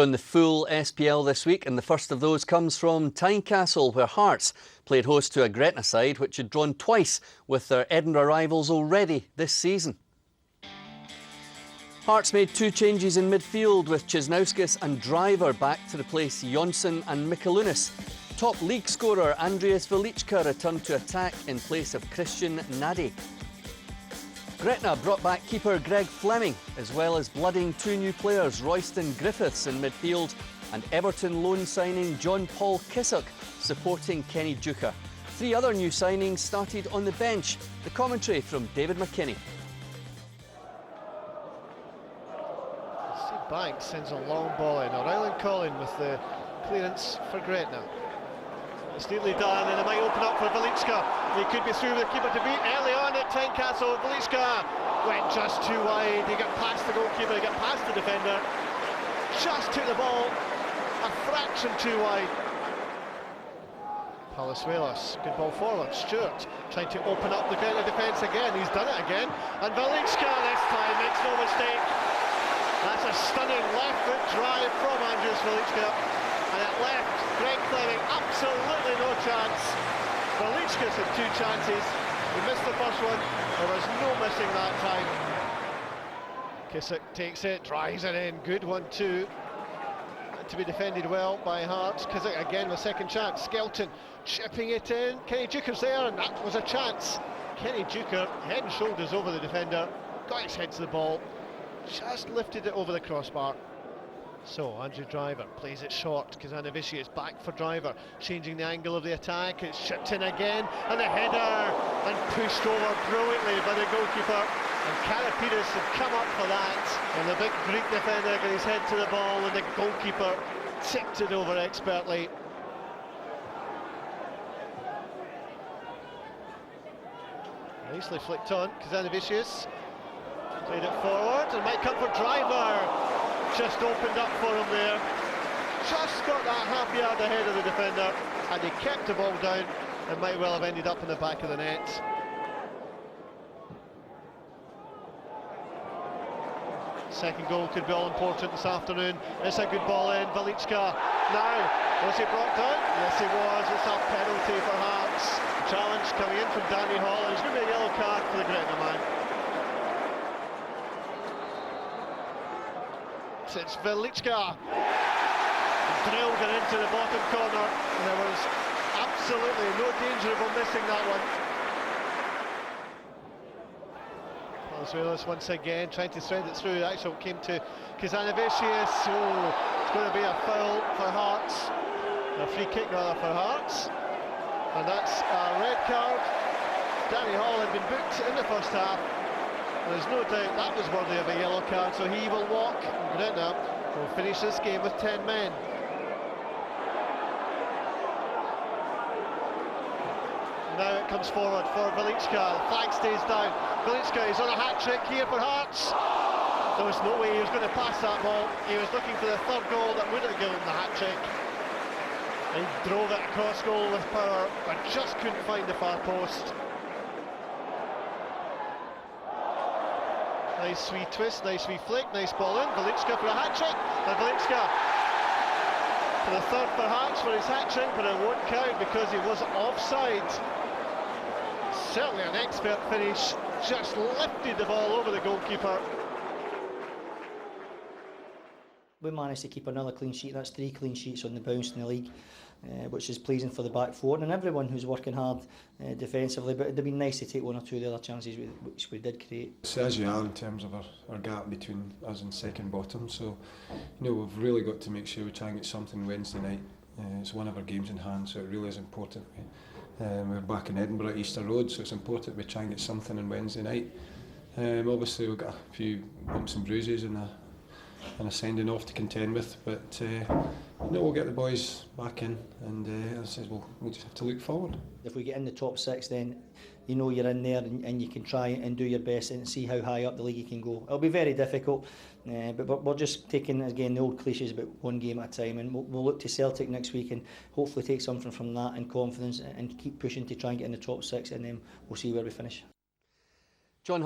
On the full SPL this week, and the first of those comes from Tynecastle, where Hearts played host to a Gretna side which had drawn twice with their Edinburgh rivals already this season. Hearts made two changes in midfield, with Cisnauskas and Driver back to replace Jonsson and Mikalunas. Top league scorer Andreas Velička returned to attack in place of Christian Nadi. Gretna brought back keeper Greg Fleming, as well as blooding two new players, Royston Griffiths in midfield and Everton loan signing John Paul Kissock supporting Kenny Duker. Three other new signings started on the bench. The commentary from David McKinney. Banks sends a long ball in. O'Reilly Collin with the clearance for Gretna. It's neatly done, and it might open up for Velička. He could be through with the keeper to beat early on at Tynecastle. Velička went just too wide. He got past the goalkeeper, he got past the defender. Just took the ball a fraction too wide. Palazuelos, good ball forward. Stewart trying to open up the Gretna defence again. He's done it again. And Velička this time makes no mistake. That's a stunning left foot drive from Andreas Velička. And it left Greg Fleming absolutely no chance. Velička's had two chances. He missed the first one. There was no missing that time. Kissock takes it, drives it in. Good one too. To be defended well by Hearts. Kissock again with second chance. Skelton chipping it in. Kenny Duker's there, and that was a chance. Kenny Duker head and shoulders over the defender. Got his head to the ball. Just lifted it over the crossbar. So Andrew Driver plays it short. Kazanavici is back for Driver, changing the angle of the attack. It's chipped in again, and the header, and pushed over brilliantly by the goalkeeper. And Karapidas had come up for that, and the big Greek defender got his head to the ball, and the goalkeeper tipped it over expertly. Nicely flicked on. Kazanavicius played it forward, and might come for Driver. Just opened up for him there. Just got that half yard ahead of the defender, and he kept the ball down and might well have ended up in the back of the net. Second goal could be all important this afternoon. It's a good ball in. Velička now. Was he brought down? Yes, he was. It's a penalty for Hearts. Challenge coming in from Danny Hall, and it's going to be a yellow card for the Gretna man. It's Velička. Drilled it into the bottom corner, and there was absolutely no danger of him missing that one. Palazuelos once again trying to thread it through. The actual came to Kazanavicius. Oh, it's going to be a foul for Hearts. A free kick rather for Hearts. And that's a red card. Danny Hall had been booked in the first half. There's no doubt that was worthy of a yellow card, so he will walk. Gretna will finish this game with 10 men. Now it comes forward for Velička. The flag stays down. Velička is on a hat-trick here for Hearts. There was no way he was going to pass that ball. He was looking for the third goal that would have given him the hat-trick. He drove it across goal with power, but just couldn't find the far post. Nice wee twist, nice wee flick, nice ball in. Velička for a hat-trick, and Velička for the third for Hearts for his hat-trick, but it won't count because he was offside. Certainly an expert finish, just lifted the ball over the goalkeeper. We managed to keep another clean sheet. That's 3 clean sheets on the bounce in the league, which is pleasing for the back four and everyone who's working hard defensively. But it'd been nice to take one or two of the other chances which we did create. So as you are in terms of our gap between us and second bottom, so we've really got to make sure we try and get something Wednesday night. It's one of our games in hand, so it really is important. We're back in Edinburgh at Easter Road, so it's important we try and get something on Wednesday night. Obviously we've got a few bumps and bruises and a sending off to contend with, but we'll get the boys back in, and as I said, we'll just have to look forward. If we get in the top 6, then you're in there, and you can try and do your best and see how high up the league you can go. It'll be very difficult, but we're just taking, again, the old cliches about one game at a time, and we'll look to Celtic next week and hopefully take something from that and confidence and keep pushing to try and get in the top 6, and then we'll see where we finish. John